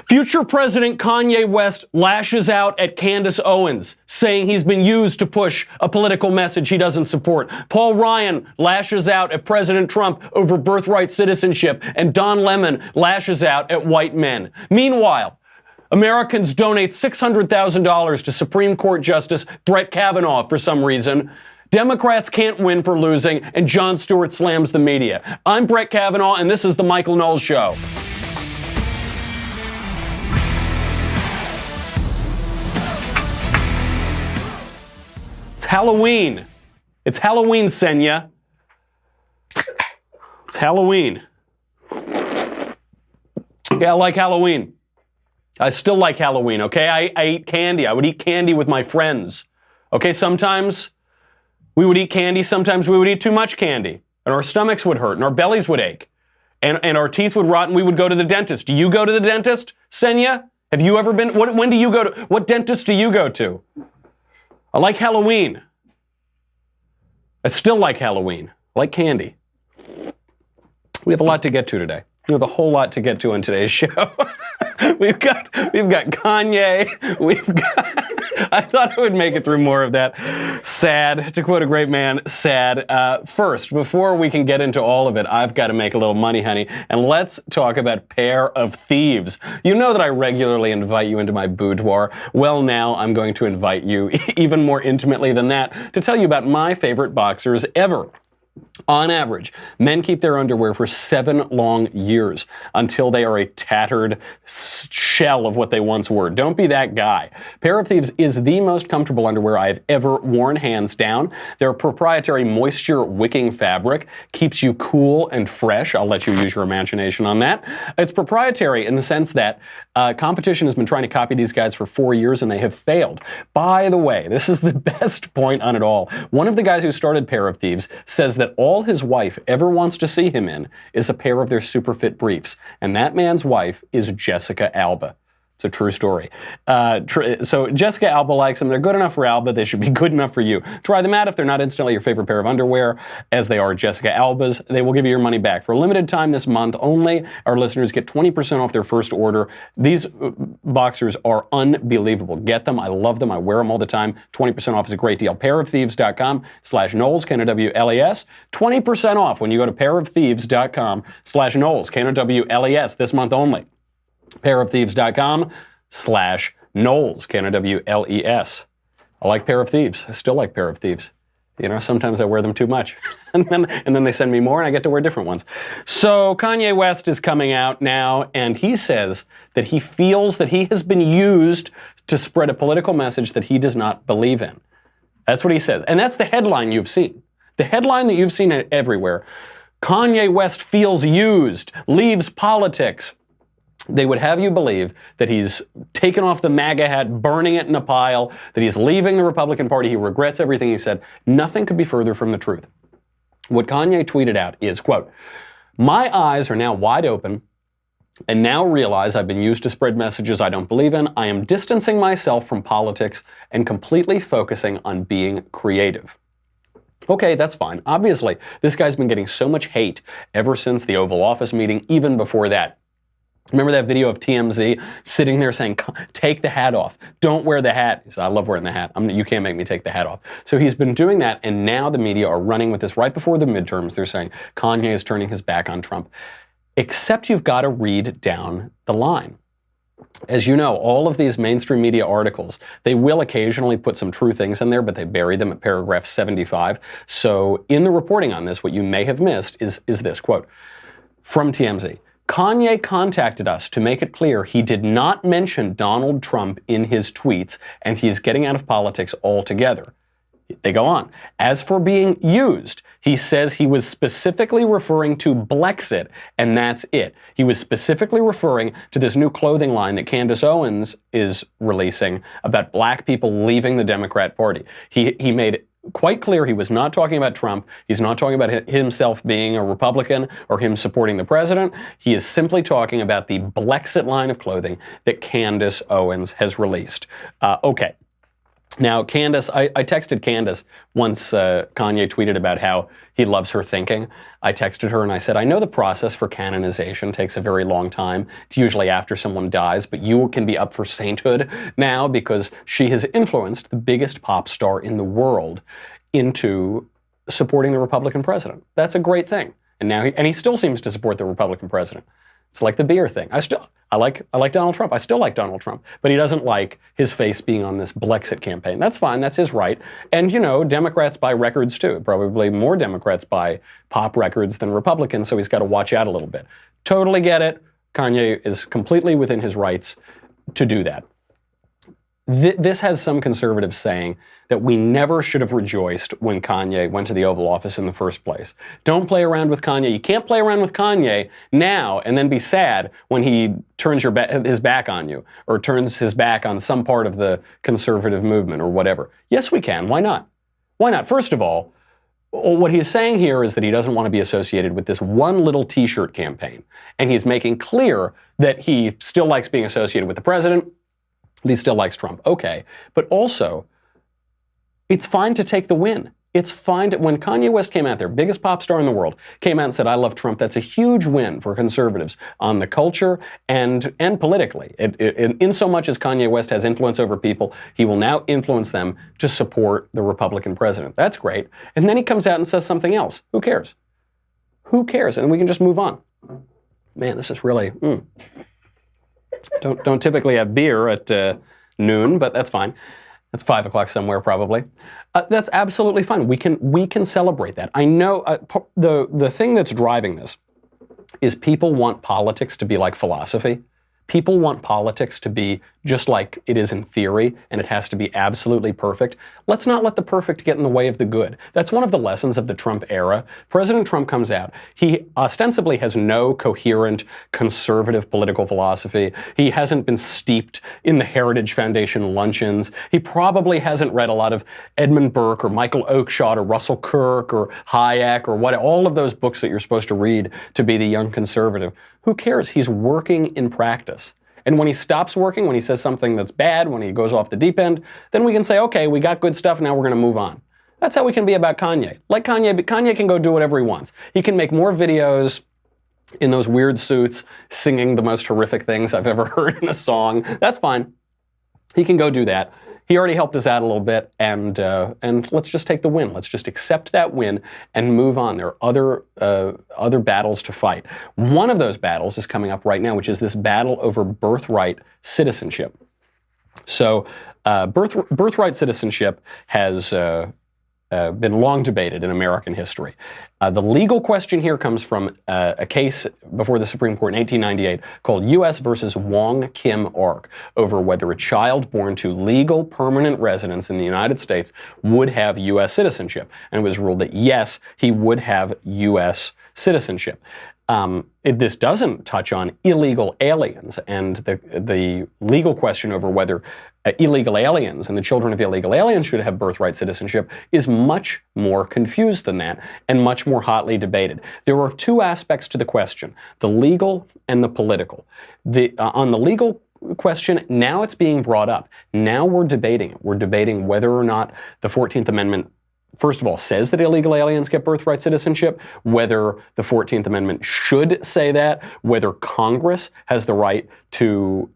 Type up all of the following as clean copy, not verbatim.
Future President Kanye West lashes out at Candace Owens, saying he's been used to push a political message he doesn't support. Paul Ryan lashes out at President Trump over birthright citizenship, and Don Lemon lashes out at white men. Meanwhile, Americans donate $600,000 to Supreme Court Justice Brett Kavanaugh for some reason. Democrats can't win for losing, and Jon Stewart slams the media. I'm Brett Kavanaugh, and this is The Michael Knowles Show. It's Halloween. It's Halloween, Senya. It's Halloween. Yeah, I like Halloween. I still like Halloween, okay? I eat candy. I would eat candy with my friends. Okay, sometimes we would eat candy. Sometimes we would eat too much candy. And our stomachs would hurt and our bellies would ache. And our teeth would rot and we would go to the dentist. Do you go to the dentist, Senya? Have you ever been? When do you go to? What dentist do you go to? I like Halloween. I still like Halloween. I like candy. We have a lot to get to today. We have a whole lot to get to in today's show. We've got Kanye. I thought I would make it through more of that. Sad, to quote a great man, sad. First, before we can get into all of it, I've got to make a little money, honey. And let's talk about Pair of Thieves. You know that I regularly invite you into my boudoir. Well, now I'm going to invite you even more intimately than that to tell you about my favorite boxers ever. On average, men keep their underwear for 7 long years until they are a tattered shell of what they once were. Don't be that guy. Pair of Thieves is the most comfortable underwear I've ever worn, hands down. Their proprietary moisture-wicking fabric keeps you cool and fresh. I'll let you use your imagination on that. It's proprietary in the sense that competition has been trying to copy these guys for 4 years and they have failed. By the way, this is the best point on it all. One of the guys who started Pair of Thieves says that all his wife ever wants to see him in is a pair of their super fit briefs. And that man's wife is Jessica Alba. It's a true story. So Jessica Alba likes them. They're good enough for Alba. They should be good enough for you. Try them out. If they're not instantly your favorite pair of underwear, as they are Jessica Alba's, they will give you your money back. For a limited time this month only, our listeners get 20% off their first order. These boxers are unbelievable. Get them. I love them. I wear them all the time. 20% off is a great deal. Pairoftthieves.com/Knowles, K-N-O-W-L-E-S. 20% off when you go to pairoftthieves.com/Knowles, K-N-O-W-L-E-S, this month only. Pairoftthieves.com/Knowles, K-N-O-W-L-E-S. I like Pair of Thieves. I still like Pair of Thieves. You know, sometimes I wear them too much. and then they send me more and I get to wear different ones. So Kanye West is coming out now and he says that he feels that he has been used to spread a political message that he does not believe in. That's what he says. And that's the headline you've seen. The headline that you've seen everywhere. Kanye West feels used, leaves politics. They would have you believe that he's taken off the MAGA hat, burning it in a pile, that he's leaving the Republican Party, he regrets everything he said. Nothing could be further from the truth. What Kanye tweeted out is, quote, "My eyes are now wide open and now realize I've been used to spread messages I don't believe in. I am distancing myself from politics and completely focusing on being creative." Okay, that's fine. Obviously, this guy's been getting so much hate ever since the Oval Office meeting, even before that. Remember that video of TMZ sitting there saying, "Take the hat off. Don't wear the hat." He said, "I love wearing the hat. You can't make me take the hat off." So he's been doing that, and now the media are running with this right before the midterms. They're saying Kanye is turning his back on Trump. Except you've got to read down the line. As you know, all of these mainstream media articles, they will occasionally put some true things in there, but they bury them at paragraph 75. So in the reporting on this, what you may have missed is this, quote, from TMZ. "Kanye contacted us to make it clear he did not mention Donald Trump in his tweets, and he's getting out of politics altogether." They go on. "As for being used, he says he was specifically referring to Blexit, and that's it. He was specifically referring to this new clothing line that Candace Owens is releasing about black people leaving the Democrat Party." He made quite clear he was not talking about Trump. He's not talking about himself being a Republican or him supporting the president. He is simply talking about the Blexit line of clothing that Candace Owens has released. Okay. Now, Candace, I texted Candace once Kanye tweeted about how he loves her thinking. I texted her and I said, I know the process for canonization takes a very long time. It's usually after someone dies, but you can be up for sainthood now because she has influenced the biggest pop star in the world into supporting the Republican president. That's a great thing. And now he still seems to support the Republican president. It's like the beer thing. I like Donald Trump. I still like Donald Trump, but he doesn't like his face being on this Blexit campaign. That's fine. That's his right. And you know, Democrats buy records too. Probably more Democrats buy pop records than Republicans, so he's got to watch out a little bit. Totally get it. Kanye is completely within his rights to do that. This has some conservatives saying that we never should have rejoiced when Kanye went to the Oval Office in the first place. Don't play around with Kanye. You can't play around with Kanye now and then be sad when he turns his back on you or turns his back on some part of the conservative movement or whatever. Yes, we can. Why not? Why not? First of all, what he's saying here is that he doesn't want to be associated with this one little T-shirt campaign. And he's making clear that he still likes being associated with the president. He still likes Trump. Okay. But also, it's fine to take the win. It's fine when Kanye West came out there, biggest pop star in the world, came out and said, I love Trump. That's a huge win for conservatives on the culture and politically. In so much as Kanye West has influence over people, he will now influence them to support the Republican president. That's great. And then he comes out and says something else. Who cares? Who cares? And we can just move on. Man, this is really... Don't typically have beer at noon, but that's fine. That's 5 o'clock somewhere probably. That's absolutely fine. We can celebrate that. I know the thing that's driving this is people want politics to be like philosophy. People want politics to be just like it is in theory, and it has to be absolutely perfect. Let's not let the perfect get in the way of the good. That's one of the lessons of the Trump era. President Trump comes out. He ostensibly has no coherent conservative political philosophy. He hasn't been steeped in the Heritage Foundation luncheons. He probably hasn't read a lot of Edmund Burke or Michael Oakeshott or Russell Kirk or Hayek or all of those books that you're supposed to read to be the young conservative. Who cares? He's working in practice. And when he stops working, when he says something that's bad, when he goes off the deep end, then we can say, okay, we got good stuff, now we're going to move on. That's how we can be about Kanye. Like Kanye, but Kanye can go do whatever he wants. He can make more videos in those weird suits, singing the most horrific things I've ever heard in a song. That's fine. He can go do that. He already helped us out a little bit, and let's just take the win. Let's just accept that win and move on. There are other battles to fight. One of those battles is coming up right now, which is this battle over birthright citizenship. So birthright citizenship has been long debated in American history. The legal question here comes from a case before the Supreme Court in 1898 called U.S. versus Wong Kim Ark over whether a child born to legal permanent residence in the United States would have U.S. citizenship. And it was ruled that yes, he would have U.S. citizenship. This doesn't touch on illegal aliens and the legal question over whether illegal aliens and the children of illegal aliens should have birthright citizenship is much more confused than that and much more hotly debated. There are two aspects to the question, the legal and the political. On the legal question, now it's being brought up. Now we're debating it. We're debating whether or not the 14th Amendment first of all, says that illegal aliens get birthright citizenship, whether the 14th Amendment should say that, whether Congress has the right to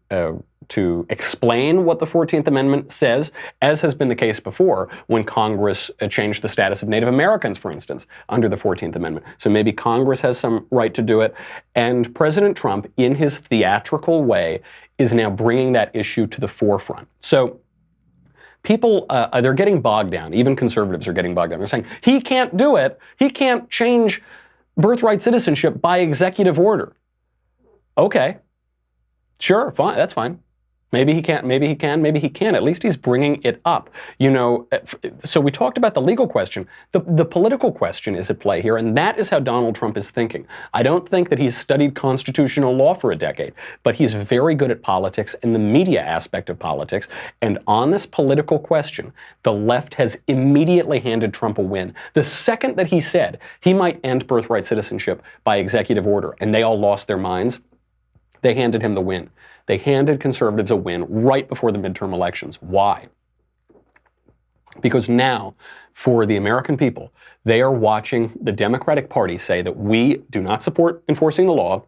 explain what the 14th Amendment says, as has been the case before when Congress changed the status of Native Americans, for instance, under the 14th Amendment. So maybe Congress has some right to do it. And President Trump, in his theatrical way, is now bringing that issue to the forefront. So people, they're getting bogged down. Even conservatives are getting bogged down. They're saying, he can't do it. He can't change birthright citizenship by executive order. Okay. Sure, fine. That's fine. Maybe he can't, maybe he can, maybe he can't. At least he's bringing it up. You know, so we talked about the legal question. The political question is at play here, and that is how Donald Trump is thinking. I don't think that he's studied constitutional law for a decade, but he's very good at politics and the media aspect of politics. And on this political question, the left has immediately handed Trump a win. The second that he said he might end birthright citizenship by executive order, and they all lost their minds, they handed him the win. They handed conservatives a win right before the midterm elections. Why? Because now, for the American people, they are watching the Democratic Party say that we do not support enforcing the law.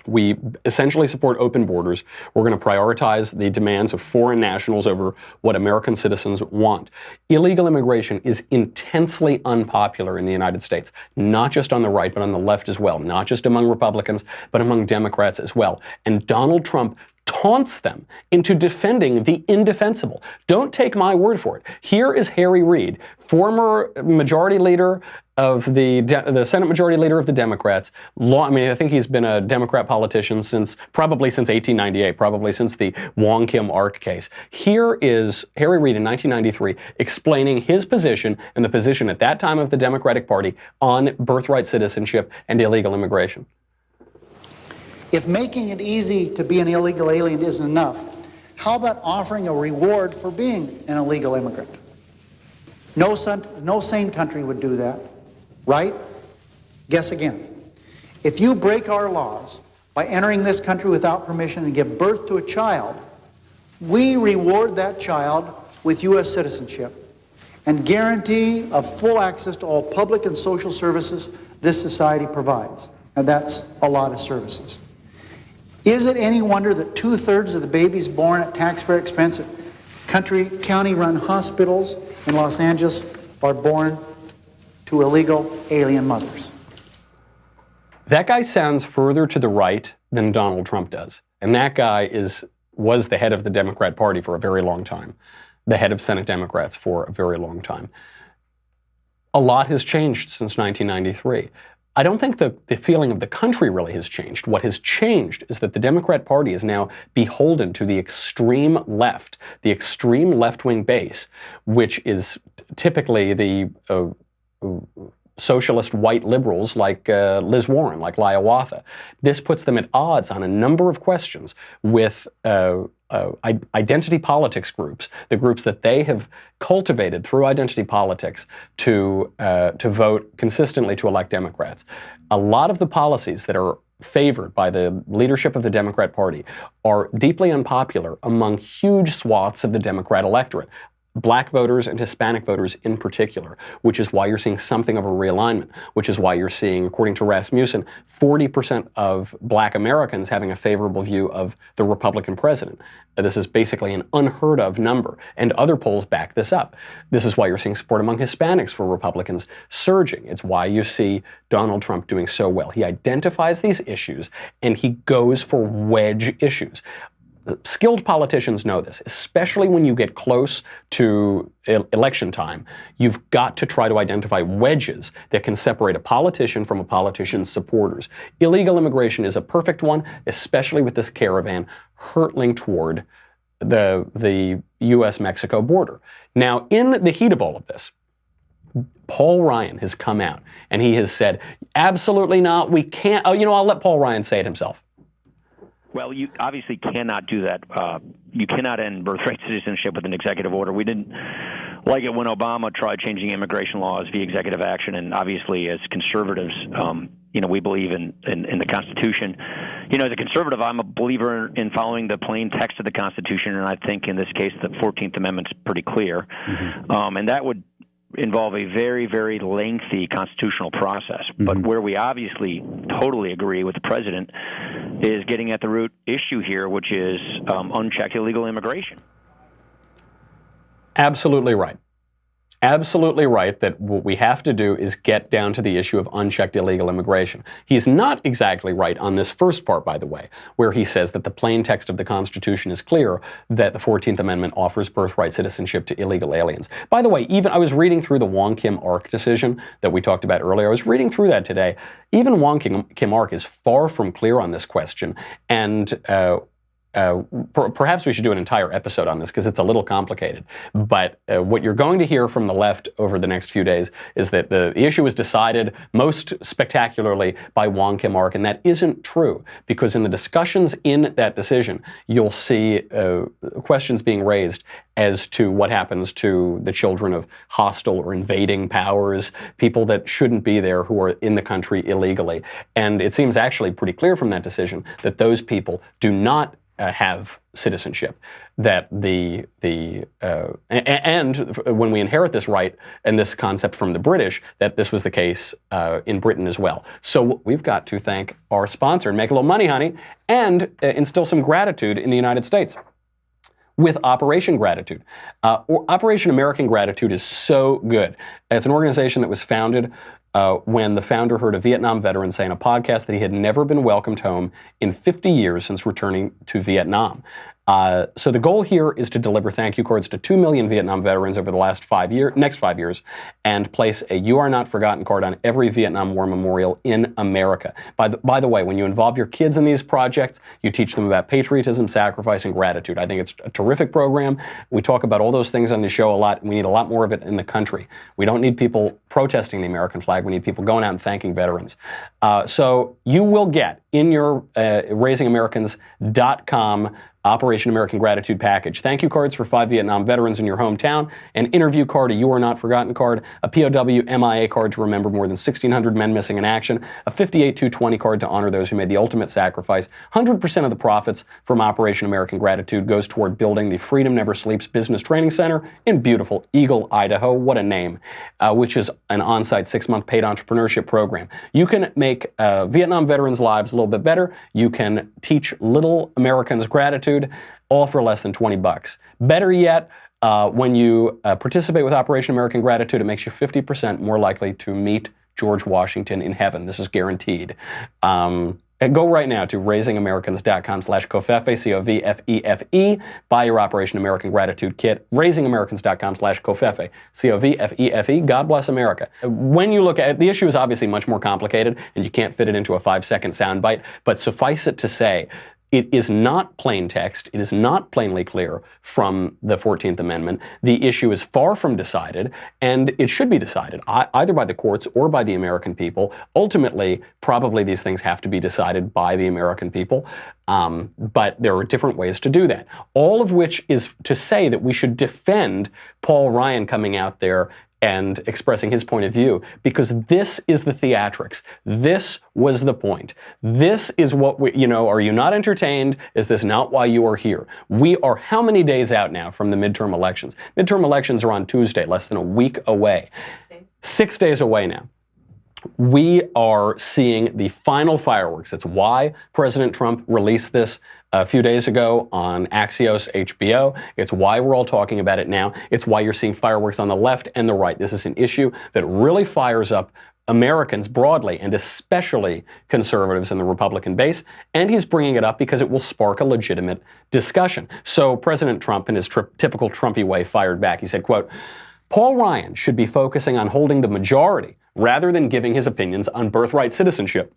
We essentially support open borders. We're going to prioritize the demands of foreign nationals over what American citizens want. Illegal immigration is intensely unpopular in the United States, not just on the right, but on the left as well, not just among Republicans, but among Democrats as well. And Donald Trump taunts them into defending the indefensible. Don't take my word for it. Here is Harry Reid, former majority leader of the Senate Majority Leader of the Democrats. I think he's been a Democrat politician probably since 1898, probably since the Wong Kim Ark case. Here is Harry Reid in 1993 explaining his position and the position at that time of the Democratic Party on birthright citizenship and illegal immigration. If making it easy to be an illegal alien isn't enough, how about offering a reward for being an illegal immigrant? No sane country would do that, right? Guess again. If you break our laws by entering this country without permission and give birth to a child, we reward that child with U.S. citizenship and guarantee of full access to all public and social services this society provides. And that's a lot of services. Is it any wonder that 2/3 of the babies born at taxpayer expense at county-run hospitals in Los Angeles are born to illegal alien mothers? That guy sounds further to the right than Donald Trump does. And that guy was the head of the Democrat Party for a very long time, the head of Senate Democrats for a very long time. A lot has changed since 1993. I don't think the feeling of the country really has changed. What has changed is that the Democrat Party is now beholden to the extreme left, the extreme left-wing base, which is typically the socialist white liberals like Liz Warren, like Hiawatha. This puts them at odds on a number of questions with identity politics groups, the groups that they have cultivated through identity politics to vote consistently to elect Democrats. A lot of the policies that are favored by the leadership of the Democrat Party are deeply unpopular among huge swaths of the Democrat electorate. Black voters and Hispanic voters in particular, which is why you're seeing something of a realignment, which is why you're seeing, according to Rasmussen, 40% of Black Americans having a favorable view of the Republican president. This is basically an unheard of number, and other polls back this up. This is why you're seeing support among Hispanics for Republicans surging. It's why you see Donald Trump doing so well. He identifies these issues, and he goes for wedge issues. Skilled politicians know this, especially when you get close to election time. You've got to try to identify wedges that can separate a politician from a politician's supporters. Illegal immigration is a perfect one, especially with this caravan hurtling toward the U.S.-Mexico border. Now, in the heat of all of this, Paul Ryan has come out and he has said, absolutely not, we can't. Oh, I'll let Paul Ryan say it himself. Well, you obviously cannot do that. You cannot end birthright citizenship with an executive order. We didn't like it when Obama tried changing immigration laws via executive action, and obviously as conservatives, we believe in the Constitution. As a conservative, I'm a believer in following the plain text of the Constitution, and I think in this case the 14th Amendment's pretty clear. Mm-hmm. And that would involve a very, very lengthy constitutional process. Mm-hmm. But where we obviously totally agree with the president is getting at the root issue here, which is unchecked illegal immigration. Absolutely right. Absolutely right that what we have to do is get down to the issue of unchecked illegal immigration. He's not exactly right on this first part, by the way, where he says that the plain text of the Constitution is clear that the 14th Amendment offers birthright citizenship to illegal aliens. By the way, even I was reading through the Wong Kim Ark decision that we talked about earlier. I was reading through that today. Even Wong Kim Ark is far from clear on this question, and perhaps we should do an entire episode on this because it's a little complicated. But what you're going to hear from the left over the next few days is that the issue was decided most spectacularly by Wong Kim Ark, and that isn't true because in the discussions in that decision, you'll see questions being raised as to what happens to the children of hostile or invading powers, people that shouldn't be there who are in the country illegally. And it seems actually pretty clear from that decision that those people do not have citizenship. That and when we inherit this right and this concept from the British, that this was the case in Britain as well. So we've got to thank our sponsor and make a little money, honey, and instill some gratitude in the United States with Operation Gratitude. Operation American Gratitude is so good. It's an organization that was founded when the founder heard a Vietnam veteran say in a podcast that he had never been welcomed home in 50 years since returning to Vietnam. So the goal here is to deliver thank you cards to 2 million Vietnam veterans over the next 5 years, and place a You Are Not Forgotten card on every Vietnam War memorial in America. By the way, when you involve your kids in these projects, you teach them about patriotism, sacrifice, and gratitude. I think it's a terrific program. We talk about all those things on the show a lot. We need a lot more of it in the country. We don't need people protesting the American flag. We need people going out and thanking veterans. So you will get in your RaisingAmericans.com Operation American Gratitude package thank you cards for 5 Vietnam veterans in your hometown, an interview card, a You Are Not Forgotten card, a POW MIA card to remember more than 1,600 men missing in action, a 58-220 card to honor those who made the ultimate sacrifice. 100% of the profits from Operation American Gratitude goes toward building the Freedom Never Sleeps Business Training Center in beautiful Eagle, Idaho. What a name. Which is an on-site 6-month paid entrepreneurship program. You can make Vietnam veterans' lives a little bit better. You can teach little Americans gratitude, all for less than $20. Better yet, when you participate with Operation American Gratitude, it makes you 50% more likely to meet George Washington in heaven. This is guaranteed. Go right now to raisingamericans.com/covfefe, C-O-V-F-E-F-E. Buy your Operation American Gratitude kit. Raisingamericans.com/covfefe, C-O-V-F-E-F-E. God bless America. When you look at the issue is obviously much more complicated, and you can't fit it into a 5-second soundbite, but suffice it to say, it is not plain text. It is not plainly clear from the 14th Amendment. The issue is far from decided, and it should be decided either by the courts or by the American people. Ultimately, probably these things have to be decided by the American people, but there are different ways to do that. All of which is to say that we should defend Paul Ryan coming out there and expressing his point of view, because this is the theatrics. This was the point. This is what we, are you not entertained? Is this not why you are here? We are how many days out now from the midterm elections? Midterm elections are on Tuesday, less than a week away. 6 days away now. We are seeing the final fireworks. It's why President Trump released this a few days ago on Axios HBO. It's why we're all talking about it now. It's why you're seeing fireworks on the left and the right. This is an issue that really fires up Americans broadly, and especially conservatives in the Republican base. And he's bringing it up because it will spark a legitimate discussion. So President Trump, in his typical Trumpy way, fired back. He said, quote, Paul Ryan should be focusing on holding the majority rather than giving his opinions on birthright citizenship,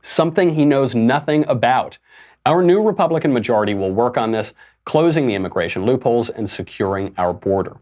something he knows nothing about. Our new Republican majority will work on this, closing the immigration loopholes and securing our border.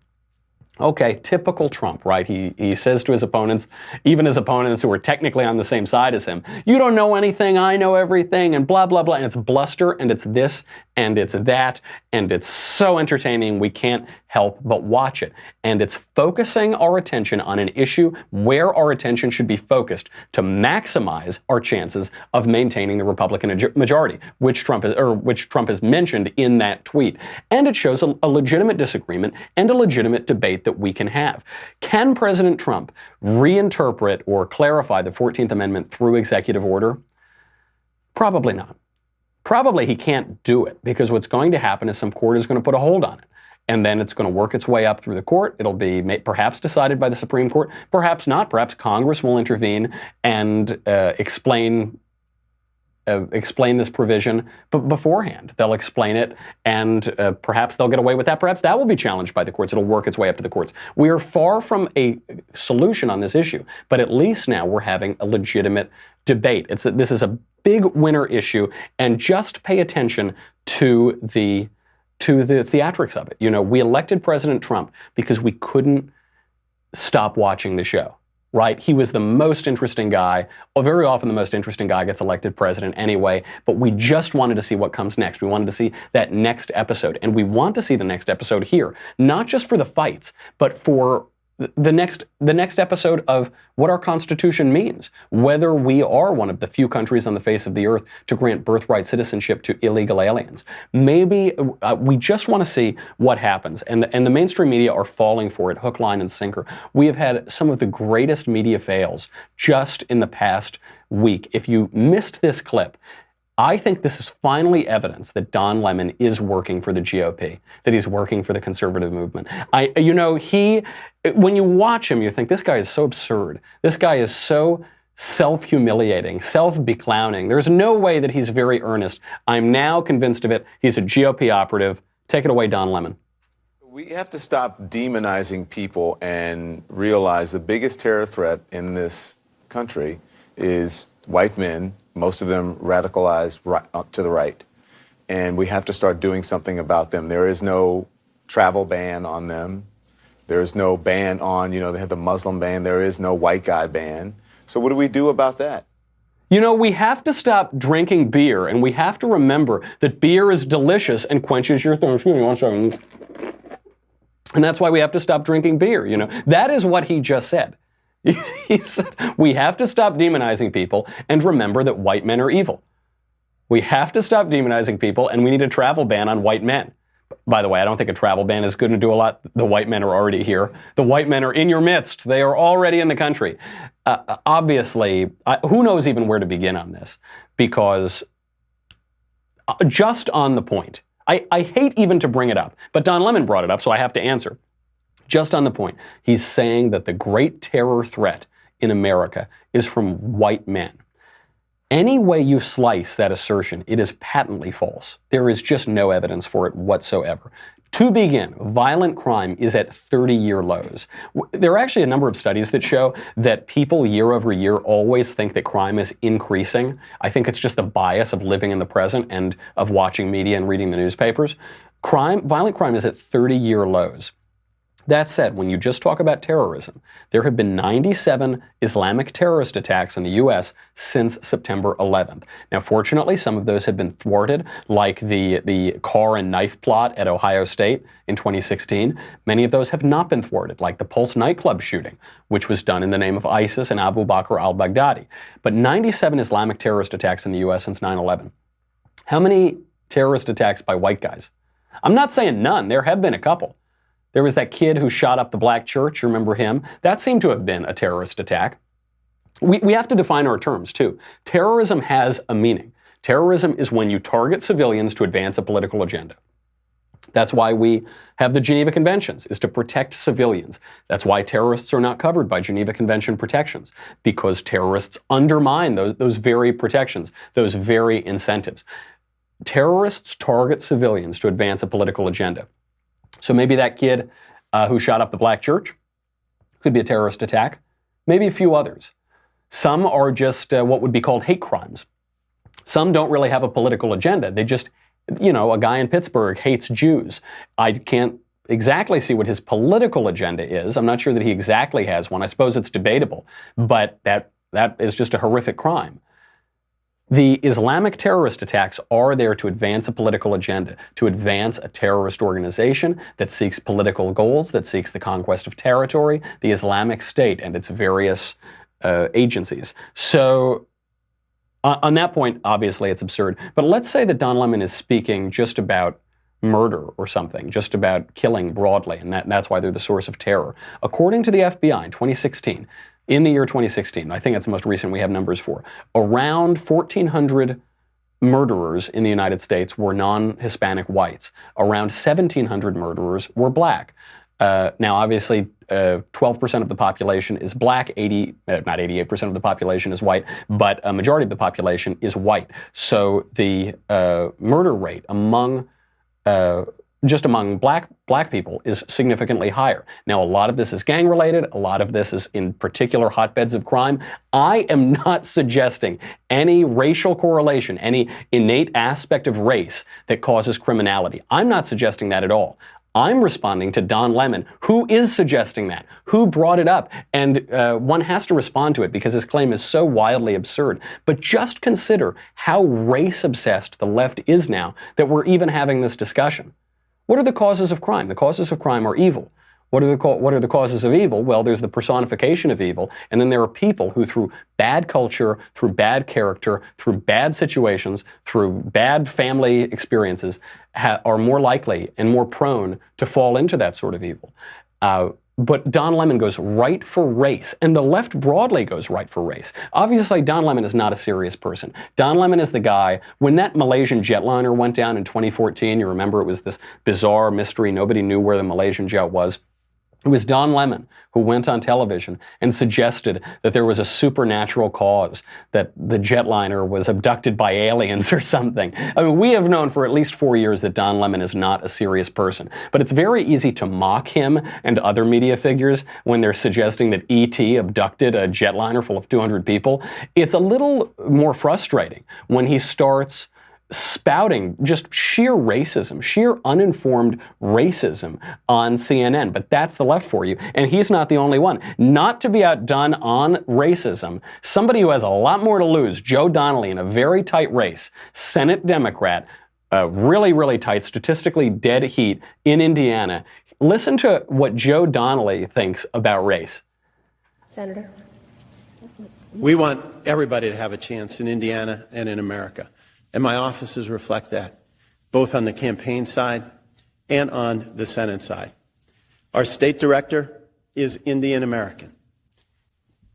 Okay, typical Trump, right? He says to his opponents, even his opponents who are technically on the same side as him, you don't know anything, I know everything, and blah, blah, blah. And it's bluster, and it's this, and it's that, and it's so entertaining we can't help but watch it. And it's focusing our attention on an issue where our attention should be focused to maximize our chances of maintaining the Republican majority, which Trump has mentioned in that tweet. And it shows a legitimate disagreement and a legitimate debate that we can have. Can President Trump reinterpret or clarify the 14th Amendment through executive order? Probably not. Probably he can't do it, because what's going to happen is some court is going to put a hold on it. And then it's going to work its way up through the court. It'll be perhaps decided by the Supreme Court, perhaps not. Perhaps Congress will intervene and explain this provision beforehand. They'll explain it, and perhaps they'll get away with that. Perhaps that will be challenged by the courts. It'll work its way up to the courts. We are far from a solution on this issue, but at least now we're having a legitimate debate. This is a big winner issue, and just pay attention to the theatrics of it. We elected President Trump because we couldn't stop watching the show, right? He was the most interesting guy. Well, very often the most interesting guy gets elected president anyway, but we just wanted to see what comes next. We wanted to see that next episode, and we want to see the next episode here, not just for the fights, but for the next episode of what our Constitution means, whether we are one of the few countries on the face of the earth to grant birthright citizenship to illegal aliens. Maybe we just want to see what happens, and the mainstream media are falling for it, hook, line, and sinker. We have had some of the greatest media fails just in the past week. If you missed this clip, I think this is finally evidence that Don Lemon is working for the GOP, that he's working for the conservative movement. When you watch him, you think, this guy is so absurd. This guy is so self-humiliating, self-beclowning. There's no way that he's very earnest. I'm now convinced of it. He's a GOP operative. Take it away, Don Lemon. We have to stop demonizing people and realize the biggest terror threat in this country is white men, most of them radicalized to the right. And we have to start doing something about them. There is no travel ban on them. There is no ban on, they have the Muslim ban. There is no white guy ban. So what do we do about that? We have to stop drinking beer, and we have to remember that beer is delicious and quenches your thirst. And that's why we have to stop drinking beer. That is what he just said. He said, we have to stop demonizing people and remember that white men are evil. We have to stop demonizing people, and we need a travel ban on white men. By the way, I don't think a travel ban is going to do a lot. The white men are already here. The white men are in your midst. They are already in the country. Obviously, who knows even where to begin on this? Because just on the point, I hate even to bring it up, but Don Lemon brought it up, so I have to answer. Just on the point, he's saying that the great terror threat in America is from white men. Any way you slice that assertion, it is patently false. There is just no evidence for it whatsoever. To begin, violent crime is at 30-year lows. There are actually a number of studies that show that people year over year always think that crime is increasing. I think it's just the bias of living in the present and of watching media and reading the newspapers. Violent crime is at 30-year lows. That said, when you just talk about terrorism, there have been 97 Islamic terrorist attacks in the U.S. since September 11th. Now, fortunately, some of those have been thwarted, like the car and knife plot at Ohio State in 2016. Many of those have not been thwarted, like the Pulse nightclub shooting, which was done in the name of ISIS and Abu Bakr al-Baghdadi. But 97 Islamic terrorist attacks in the U.S. since 9/11. How many terrorist attacks by white guys? I'm not saying none. There have been a couple. There was that kid who shot up the black church. You remember him? That seemed to have been a terrorist attack. We have to define our terms, too. Terrorism has a meaning. Terrorism is when you target civilians to advance a political agenda. That's why we have the Geneva Conventions, is to protect civilians. That's why terrorists are not covered by Geneva Convention protections, because terrorists undermine those very protections, those very incentives. Terrorists target civilians to advance a political agenda. So maybe that kid who shot up the black church could be a terrorist attack. Maybe a few others. Some are just what would be called hate crimes. Some don't really have a political agenda. They just, a guy in Pittsburgh hates Jews. I can't exactly see what his political agenda is. I'm not sure that he exactly has one. I suppose it's debatable, but that is just a horrific crime. The Islamic terrorist attacks are there to advance a political agenda, to advance a terrorist organization that seeks political goals, that seeks the conquest of territory, the Islamic State and its various agencies. So on that point, obviously it's absurd. But let's say that Don Lemon is speaking just about murder or something, just about killing broadly, and that's why they're the source of terror. According to the FBI in 2016, in the year 2016, I think that's the most recent we have numbers for, around 1,400 murderers in the United States were non-Hispanic whites. Around 1,700 murderers were black. Now, obviously, 12% of the population is black, not 88% of the population is white, but a majority of the population is white. So the murder rate among just among black people is significantly higher. Now, a lot of this is gang-related. A lot of this is in particular hotbeds of crime. I am not suggesting any racial correlation, any innate aspect of race that causes criminality. I'm not suggesting that at all. I'm responding to Don Lemon, who is suggesting that, who brought it up, and one has to respond to it because his claim is so wildly absurd. But just consider how race-obsessed the left is now that we're even having this discussion. What are the causes of crime? The causes of crime are evil. What are the causes of evil? Well, there's the personification of evil, and then there are people who, through bad culture, through bad character, through bad situations, through bad family experiences, are more likely and more prone to fall into that sort of evil. But Don Lemon goes right for race, and the left broadly goes right for race. Obviously, Don Lemon is not a serious person. Don Lemon is the guy, when that Malaysian jetliner went down in 2014, you remember it was this bizarre mystery, nobody knew where the Malaysian jet was. It was Don Lemon who went on television and suggested that there was a supernatural cause, that the jetliner was abducted by aliens or something. I mean, we have known for at least 4 years that Don Lemon is not a serious person. But it's very easy to mock him and other media figures when they're suggesting that E.T. abducted a jetliner full of 200 people. It's a little more frustrating when he starts spouting just sheer racism, sheer uninformed racism on CNN. But that's the left for you. And he's not the only one. Not to be outdone on racism, somebody who has a lot more to lose, Joe Donnelly, in a very tight race, Senate Democrat, really, really tight, statistically dead heat in Indiana. Listen to what Joe Donnelly thinks about race. Senator. We want everybody to have a chance in Indiana and in America. And my offices reflect that, both on the campaign side and on the Senate side. Our state director is Indian American,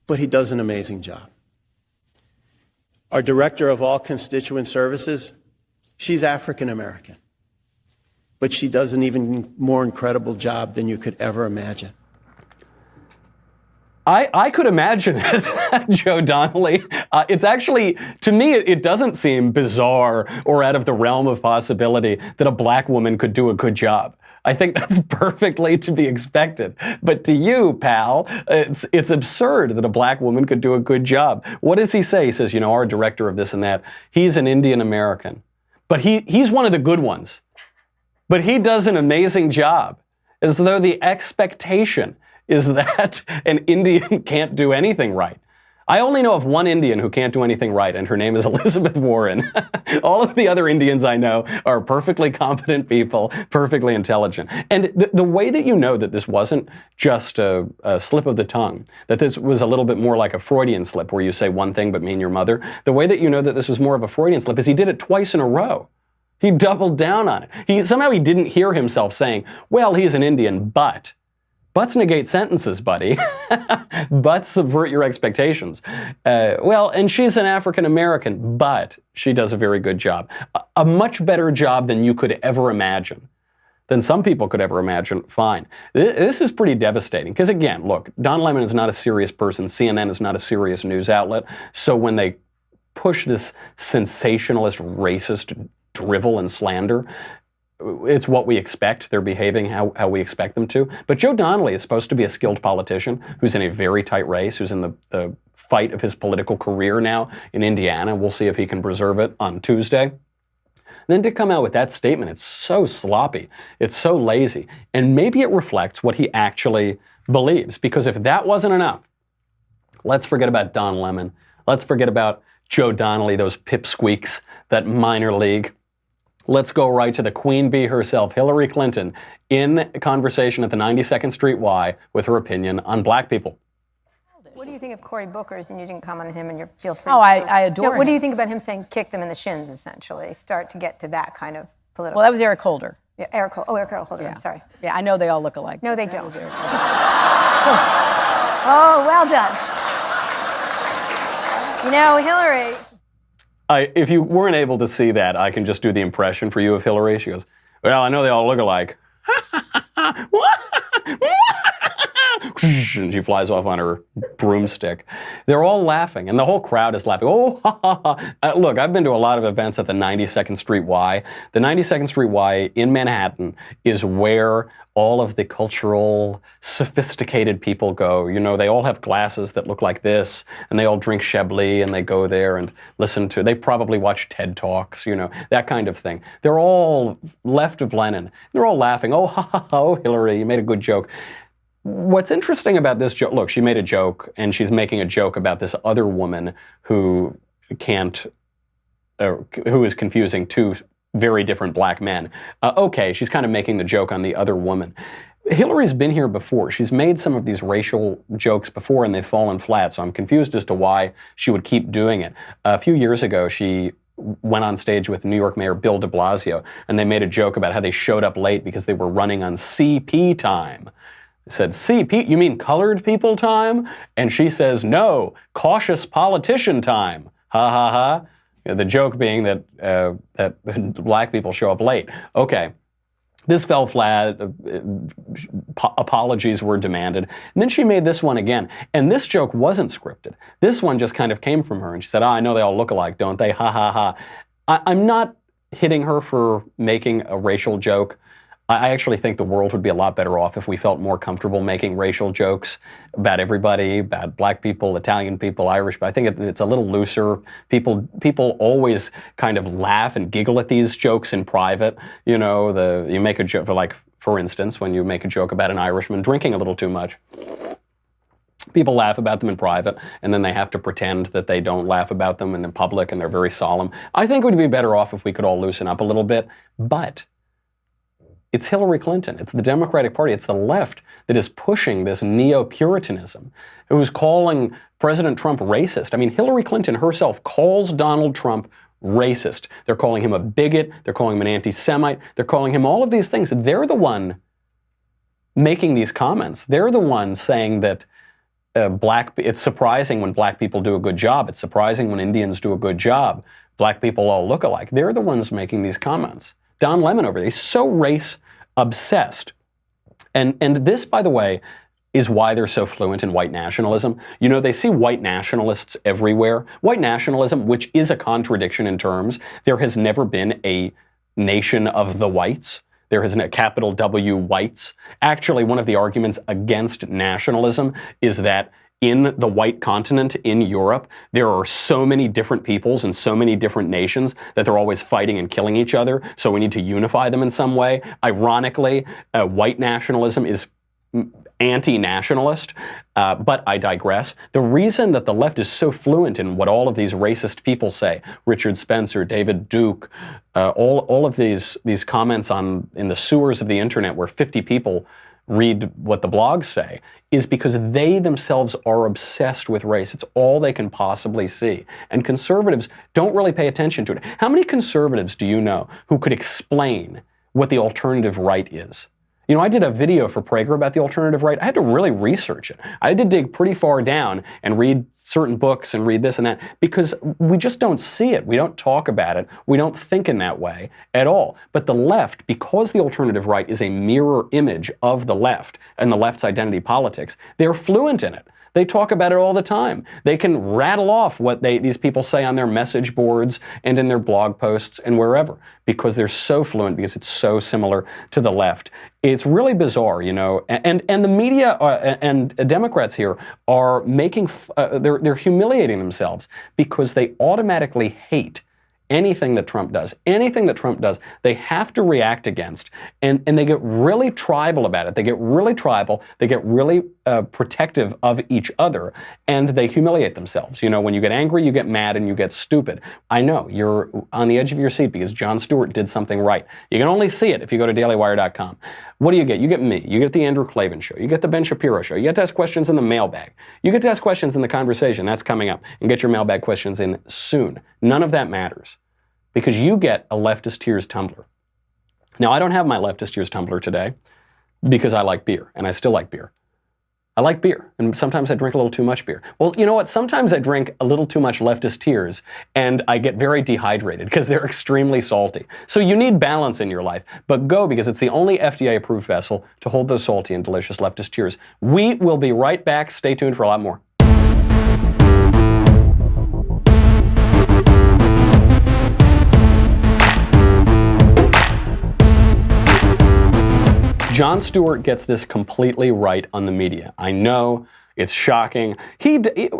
but he does an amazing job. Our director of all constituent services, she's African American, but she does an even more incredible job than you could ever imagine. I could imagine it, Joe Donnelly. It's actually, to me, it doesn't seem bizarre or out of the realm of possibility that a black woman could do a good job. I think that's perfectly to be expected. But to you, pal, it's absurd that a black woman could do a good job. What does he say? He says, you know, our director of this and that, he's an Indian American. But he's one of the good ones. But he does an amazing job, as though the expectation is that an Indian can't do anything right. I only know of one Indian who can't do anything right, and her name is Elizabeth Warren. All of the other Indians I know are perfectly competent people, perfectly intelligent. And the way that you know that this wasn't just a slip of the tongue, that this was a little bit more like a Freudian slip where you say one thing but mean your mother, the way that you know that this was more of a Freudian slip is he did it twice in a row. He doubled down on it. Somehow he didn't hear himself saying, well, he's an Indian, but. Buts negate sentences, buddy. Buts subvert your expectations. Well, and she's an African American, but she does a very good job. A much better job than you could ever imagine. Than some people could ever imagine. Fine. This is pretty devastating. Because again, look, Don Lemon is not a serious person. CNN is not a serious news outlet. So when they push this sensationalist, racist drivel and slander, it's what we expect. They're behaving how we expect them to. But Joe Donnelly is supposed to be a skilled politician who's in a very tight race, who's in the fight of his political career now in Indiana. We'll see if he can preserve it on Tuesday. And then to come out with that statement, it's so sloppy. It's so lazy. And maybe it reflects what he actually believes. Because if that wasn't enough, let's forget about Don Lemon. Let's forget about Joe Donnelly, those pipsqueaks, that minor league. Let's go right to the queen bee herself, Hillary Clinton, in a conversation at the 92nd Street Y with her opinion on black people. What do you think of Cory Booker's? And you didn't comment on him, and you feel free. Oh, I adore him. What do you think about him saying kicked him in the shins, essentially? Start to get to that kind of political. Well, that was Eric Holder. Yeah, Eric Holder, Yeah. I'm sorry. Yeah, I know they all look alike. No, they don't. Oh, well done. You know, Hillary... If you weren't able to see that, I can just do the impression for you of Hillary. She goes, well, I know they all look alike. And she flies off on her broomstick. They're all laughing, and the whole crowd is laughing. Oh, ha, ha, ha. Look, I've been to a lot of events at the 92nd Street Y. The 92nd Street Y in Manhattan is where all of the cultural, sophisticated people go. You know, they all have glasses that look like this, and they all drink Chablis, and they go there and listen to, they probably watch TED Talks, you know, that kind of thing. They're all left of Lenin. They're all laughing. Oh, ha, ha, ha, oh, Hillary, you made a good joke. What's interesting about this joke, look, she made a joke, and she's making a joke about this other woman who who is confusing two very different black men. Okay, she's kind of making the joke on the other woman. Hillary's been here before. She's made some of these racial jokes before and they've fallen flat, so I'm confused as to why she would keep doing it. A few years ago, she went on stage with New York Mayor Bill de Blasio, and they made a joke about how they showed up late because they were running on CP time. They said, CP, you mean colored people time? And she says, no, cautious politician time. Ha ha ha. The joke being that that black people show up late. Okay. This fell flat, apologies were demanded, and then she made this one again. And this joke wasn't scripted. This one just kind of came from her, and she said, I know they all look alike, don't they? Ha ha ha. I'm not hitting her for making a racial joke. I actually think the world would be a lot better off if we felt more comfortable making racial jokes about everybody, about black people, Italian people, Irish. But I think it's a little looser. People always kind of laugh and giggle at these jokes in private. You know, you make a joke, for instance, when you make a joke about an Irishman drinking a little too much. People laugh about them in private, and then they have to pretend that they don't laugh about them in the public, and they're very solemn. I think it would be better off if we could all loosen up a little bit, but it's Hillary Clinton. It's the Democratic Party. It's the left that is pushing this neo-Puritanism, who's calling President Trump racist. I mean, Hillary Clinton herself calls Donald Trump racist. They're calling him a bigot. They're calling him an anti-Semite. They're calling him all of these things. They're the one making these comments. They're the one saying that it's surprising when black people do a good job. It's surprising when Indians do a good job. Black people all look alike. They're the ones making these comments. Don Lemon over there, he's so race obsessed. And this, by the way, is why they're so fluent in white nationalism. You know, they see white nationalists everywhere. White nationalism, which is a contradiction in terms, there has never been a nation of the whites. There is a capital W whites. Actually, one of the arguments against nationalism is that in the white continent, in Europe, there are so many different peoples and so many different nations that they're always fighting and killing each other, so we need to unify them in some way. Ironically, white nationalism is anti-nationalist, but I digress. The reason that the left is so fluent in what all of these racist people say, Richard Spencer, David Duke, all of these comments in the sewers of the internet where 50 people read what the blogs say, is because they themselves are obsessed with race. It's all they can possibly see. And conservatives don't really pay attention to it. How many conservatives do you know who could explain what the alternative right is? You know, I did a video for Prager about the alternative right. I had to really research it. I had to dig pretty far down and read certain books and read this and that because we just don't see it. We don't talk about it. We don't think in that way at all. But the left, because the alternative right is a mirror image of the left and the left's identity politics, they're fluent in it. They talk about it all the time. They can rattle off what these people say on their message boards and in their blog posts and wherever because they're so fluent, because it's so similar to the left. It's really bizarre, you know, and the media and Democrats here are making, they're humiliating themselves because they automatically hate anything that Trump does. Anything that Trump does, they have to react against. And they get really tribal about it. They get really tribal. They get really protective of each other. And they humiliate themselves. You know, when you get angry, you get mad, and you get stupid. I know, you're on the edge of your seat because Jon Stewart did something right. You can only see it if you go to dailywire.com. What do you get? You get me. You get the Andrew Klavan Show. You get the Ben Shapiro Show. You get to ask questions in the mailbag. You get to ask questions in the conversation. That's coming up. And get your mailbag questions in soon. None of that matters, because you get a Leftist Tears tumbler. Now, I don't have my Leftist Tears tumbler today because I like beer, and I still like beer. I like beer, and sometimes I drink a little too much beer. Well, you know what? Sometimes I drink a little too much Leftist Tears, and I get very dehydrated because they're extremely salty. So you need balance in your life, but go, because it's the only FDA-approved vessel to hold those salty and delicious Leftist Tears. We will be right back. Stay tuned for a lot more. Jon Stewart gets this completely right on the media. I know, it's shocking.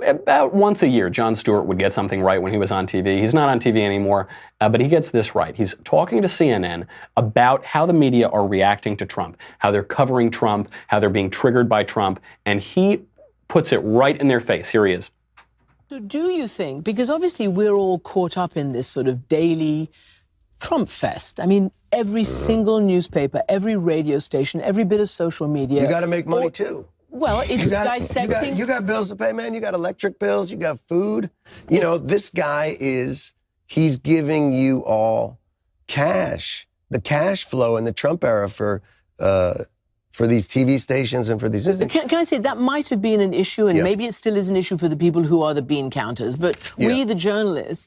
About once a year, Jon Stewart would get something right when he was on TV. He's not on TV anymore, but he gets this right. He's talking to CNN about how the media are reacting to Trump, how they're covering Trump, how they're being triggered by Trump, and he puts it right in their face. Here he is. So do you think, because obviously we're all caught up in this sort of daily Trump fest. I mean, every single newspaper, every radio station, every bit of social media. You got to make money too. Well, it's dissecting. You got bills to pay, man. You got electric bills. You got food. You know, this guy he's giving you all cash. The cash flow in the Trump era for these TV stations and for these. Can I say that might have been an issue, and maybe it still is an issue for the people who are the bean counters, but we, the journalists,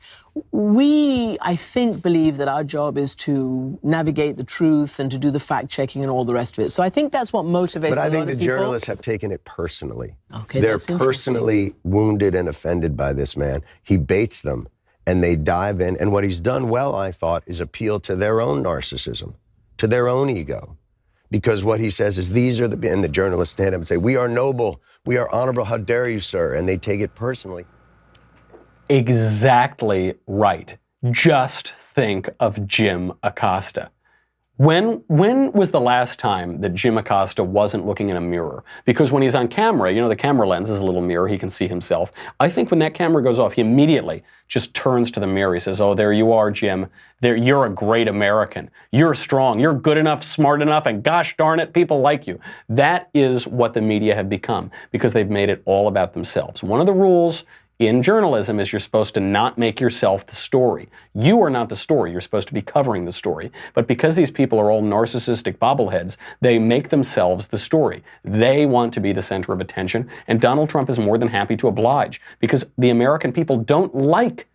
I think, believe that our job is to navigate the truth and to do the fact-checking and all the rest of it. So I think that's what motivates But I a lot think of the people. journalists have taken it personally. Okay, They're that's interesting. personally wounded and offended by this man. He baits them, and they dive in. And what he's done well, I thought, is appeal to their own narcissism, to their own ego. Because what he says is and the journalists stand up and say, we are noble, we are honorable, how dare you, sir? And they take it personally. Exactly right. Just think of Jim Acosta. When was the last time that Jim Acosta wasn't looking in a mirror? Because when he's on camera, you know, the camera lens is a little mirror, he can see himself. I think when that camera goes off, he immediately just turns to the mirror. He says, oh, there you are, Jim. You're a great American. You're strong. You're good enough, smart enough, and gosh darn it, people like you. That is what the media have become because they've made it all about themselves. One of the rules in journalism is you're supposed to not make yourself the story. You are not the story. You're supposed to be covering the story. But because these people are all narcissistic bobbleheads, they make themselves the story. They want to be the center of attention, and Donald Trump is more than happy to oblige because the American people don't like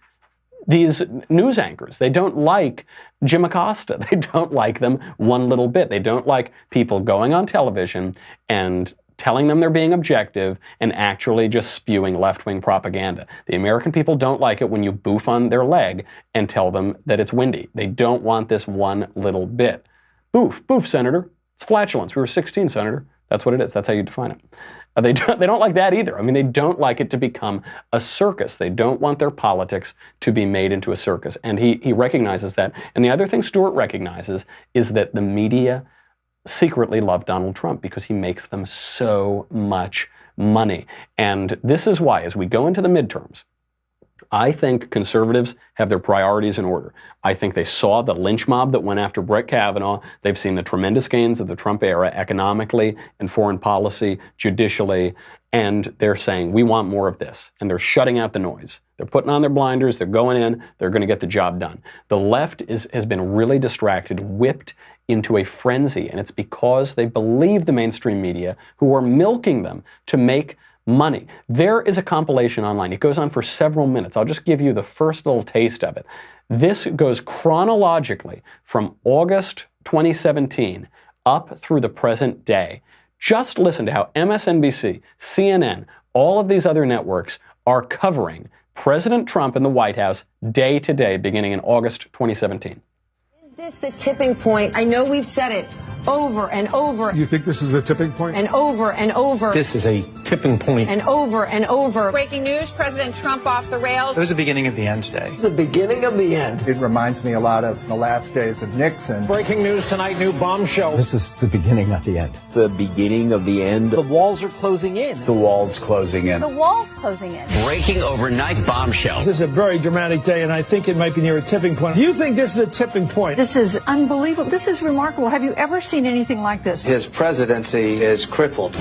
these news anchors. They don't like Jim Acosta. They don't like them one little bit. They don't like people going on television and telling them they're being objective and actually just spewing left-wing propaganda. The American people don't like it when you boof on their leg and tell them that it's windy. They don't want this one little bit. Boof, Senator. It's flatulence. We were 16, Senator. That's what it is. That's how you define it. They don't like that either. I mean, they don't like it to become a circus. They don't want their politics to be made into a circus. And he recognizes that. And the other thing Stewart recognizes is that the media secretly love Donald Trump because he makes them so much money. And this is why, as we go into the midterms, I think conservatives have their priorities in order. I think they saw the lynch mob that went after Brett Kavanaugh. They've seen the tremendous gains of the Trump era economically, in foreign policy, judicially, and they're saying, we want more of this. And they're shutting out the noise. They're putting on their blinders, they're going in, they're going to get the job done. The left has been really distracted, whipped into a frenzy, and it's because they believe the mainstream media who are milking them to make money. There is a compilation online. It goes on for several minutes. I'll just give you the first little taste of it. This goes chronologically from August 2017 up through the present day. Just listen to how MSNBC, CNN, all of these other networks are covering President Trump in the White House day to day beginning in August 2017. Is this the tipping point? I know we've said it over and over. You think this is a tipping point? And over and over. This is a tipping point. And over and over. Breaking news, President Trump off the rails. It was the beginning of the end today. The beginning of the end. It reminds me a lot of the last days of Nixon. Breaking news tonight, new bombshell. This is the beginning of the end. The beginning of the end. The walls are closing in. The wall's closing in. The wall's closing in. Breaking overnight bombshell. This is a very dramatic day, and I think it might be near a tipping point. Do you think this is a tipping point? This is unbelievable. This is remarkable. Have you ever seen anything like this? His presidency is crippled.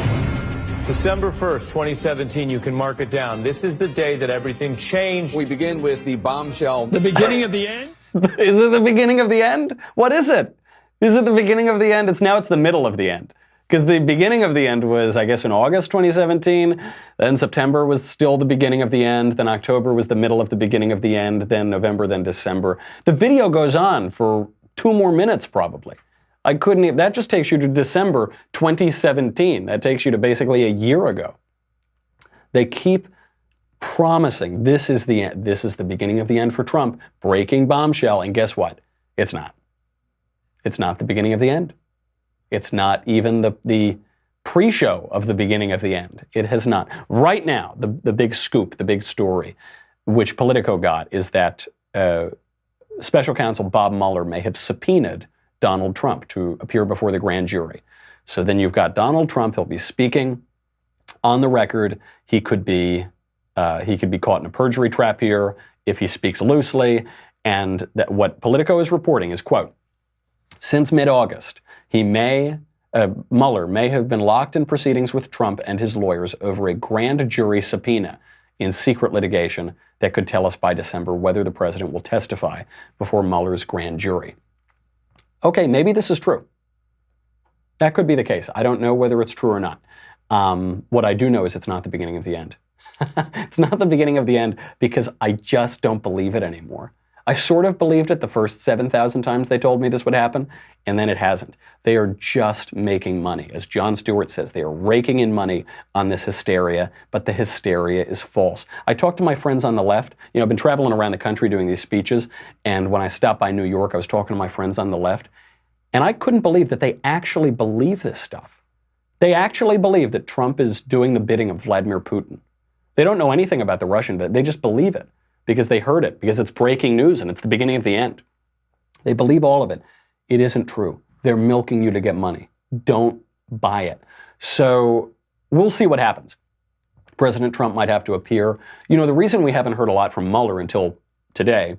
December 1st, 2017, you can mark it down. This is the day that everything changed. We begin with the bombshell. The beginning of the end? Is it the beginning of the end? What is it? Is it the beginning of the end? It's the middle of the end. Because the beginning of the end was, I guess, in August 2017. Then September was still the beginning of the end. Then October was the middle of the beginning of the end. Then November, then December. The video goes on for 2 more minutes, probably. That just takes you to December 2017. That takes you to basically a year ago. They keep promising this is the end. This is the beginning of the end for Trump. Breaking bombshell. And guess what? It's not. It's not the beginning of the end. It's not even the pre-show of the beginning of the end. It has not. Right now, the big scoop, the big story, which Politico got, is that Special Counsel Bob Mueller may have subpoenaed Donald Trump to appear before the grand jury. So then you've got Donald Trump. He'll be speaking on the record. He could be caught in a perjury trap here if he speaks loosely. And that what Politico is reporting is, quote, since mid-August, Mueller may have been locked in proceedings with Trump and his lawyers over a grand jury subpoena in secret litigation that could tell us by December whether the president will testify before Mueller's grand jury. Okay, maybe this is true. That could be the case. I don't know whether it's true or not. What I do know is it's not the beginning of the end. It's not the beginning of the end because I just don't believe it anymore. I sort of believed it the first 7,000 times they told me this would happen, and then it hasn't. They are just making money. As Jon Stewart says, they are raking in money on this hysteria, but the hysteria is false. I talked to my friends on the left. You know, I've been traveling around the country doing these speeches, and when I stopped by New York, I was talking to my friends on the left, and I couldn't believe that they actually believe this stuff. They actually believe that Trump is doing the bidding of Vladimir Putin. They don't know anything about the Russian bit. They just believe it because they heard it, because it's breaking news and it's the beginning of the end. They believe all of it. It isn't true. They're milking you to get money. Don't buy it. So we'll see what happens. President Trump might have to appear. You know, the reason we haven't heard a lot from Mueller until today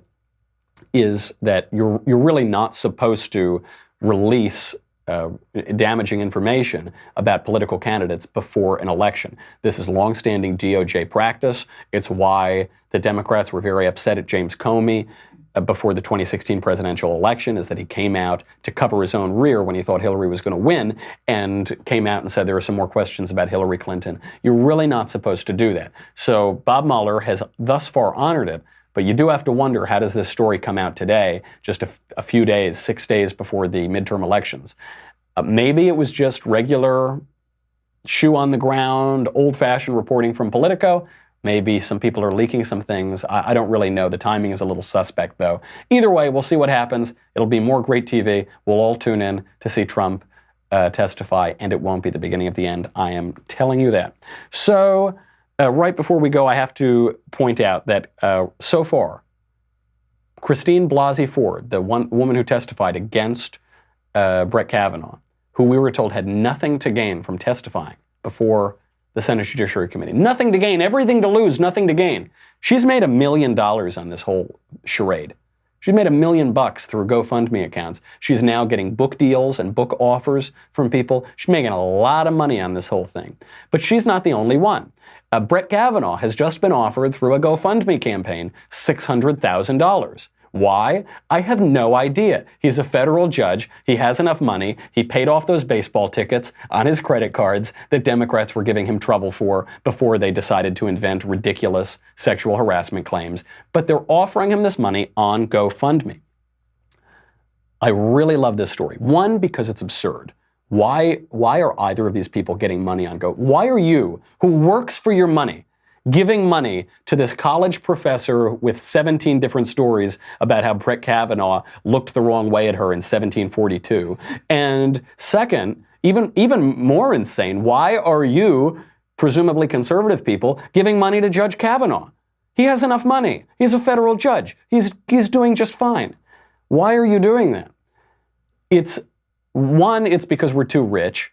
is that you're really not supposed to release damaging information about political candidates before an election. This is longstanding DOJ practice. It's why the Democrats were very upset at James Comey before the 2016 presidential election, is that he came out to cover his own rear when he thought Hillary was going to win and came out and said there are some more questions about Hillary Clinton. You're really not supposed to do that. So Bob Mueller has thus far honored it, but you do have to wonder, how does this story come out today, just a few days, 6 days before the midterm elections? Maybe it was just regular shoe on the ground, old-fashioned reporting from Politico. Maybe some people are leaking some things. I don't really know. The timing is a little suspect, though. Either way, we'll see what happens. It'll be more great TV. We'll all tune in to see Trump testify, and it won't be the beginning of the end. I am telling you that. So right before we go, I have to point out that so far, Christine Blasey Ford, the woman who testified against Brett Kavanaugh, who we were told had nothing to gain from testifying before the Senate Judiciary Committee. Nothing to gain, everything to lose, nothing to gain. She's made $1 million on this whole charade. She's made $1 million through GoFundMe accounts. She's now getting book deals and book offers from people. She's making a lot of money on this whole thing. But she's not the only one. Brett Kavanaugh has just been offered through a GoFundMe campaign $600,000. Why? I have no idea. He's a federal judge. He has enough money. He paid off those baseball tickets on his credit cards that Democrats were giving him trouble for before they decided to invent ridiculous sexual harassment claims. But they're offering him this money on GoFundMe. I really love this story. One, because it's absurd. Why are either of these people getting money on Go? Why are you, who works for your money, giving money to this college professor with 17 different stories about how Brett Kavanaugh looked the wrong way at her in 1742? And second, even more insane, why are you, presumably conservative people, giving money to Judge Kavanaugh? He has enough money. He's a federal judge. He's doing just fine. Why are you doing that? One, it's because we're too rich.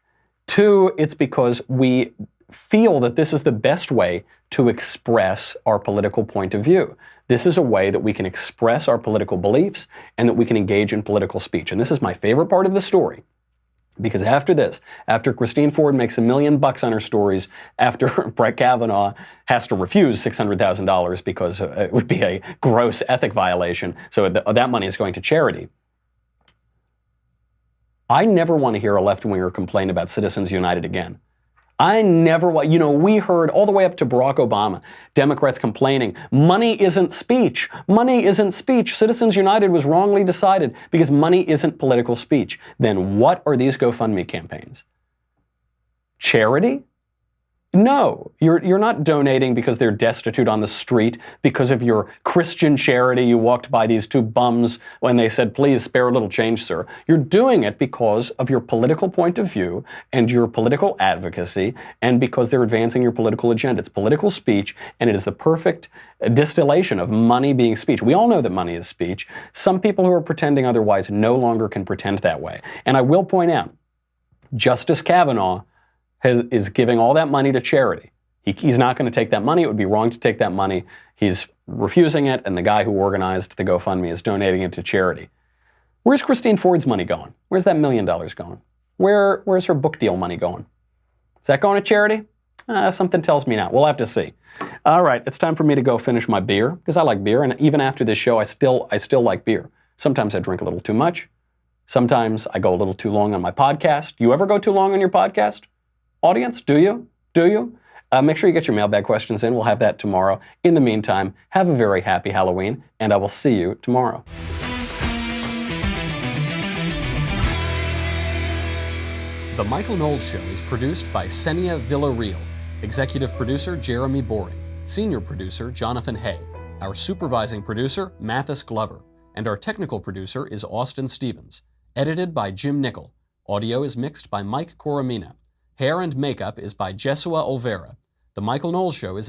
Two, it's because we feel that this is the best way to express our political point of view. This is a way that we can express our political beliefs and that we can engage in political speech. And this is my favorite part of the story. Because after this, after Christine Ford makes $1 million on her stories, after Brett Kavanaugh has to refuse $600,000 because it would be a gross ethic violation, so that money is going to charity. I never want to hear a left-winger complain about Citizens United again. I never want, we heard all the way up to Barack Obama, Democrats complaining, money isn't speech. Money isn't speech. Citizens United was wrongly decided because money isn't political speech. Then what are these GoFundMe campaigns? Charity? No, you're not donating because they're destitute on the street, because of your Christian charity. You walked by these two bums when they said, please spare a little change, sir. You're doing it because of your political point of view and your political advocacy, and because they're advancing your political agenda. It's political speech, and it is the perfect distillation of money being speech. We all know that money is speech. Some people who are pretending otherwise no longer can pretend that way. And I will point out, Justice Kavanaugh is giving all that money to charity. He's not going to take that money. It would be wrong to take that money. He's refusing it, and the guy who organized the GoFundMe is donating it to charity. Where's Christine Ford's money going? Where's that $1 million going? Where's her book deal money going? Is that going to charity? Something tells me not. We'll have to see. All right, it's time for me to go finish my beer, because I like beer, and even after this show, I still like beer. Sometimes I drink a little too much. Sometimes I go a little too long on my podcast. Do you ever go too long on your podcast? Audience, do you? Do you? Make sure you get your mailbag questions in. We'll have that tomorrow. In the meantime, have a very happy Halloween, and I will see you tomorrow. The Michael Knowles Show is produced by Senia Villarreal, executive producer Jeremy Boring, senior producer Jonathan Hay, our supervising producer Mathis Glover, and our technical producer is Austin Stevens, edited by Jim Nickel. Audio is mixed by Mike Coromina. Hair and makeup is by Jesua Olvera. The Michael Knowles Show is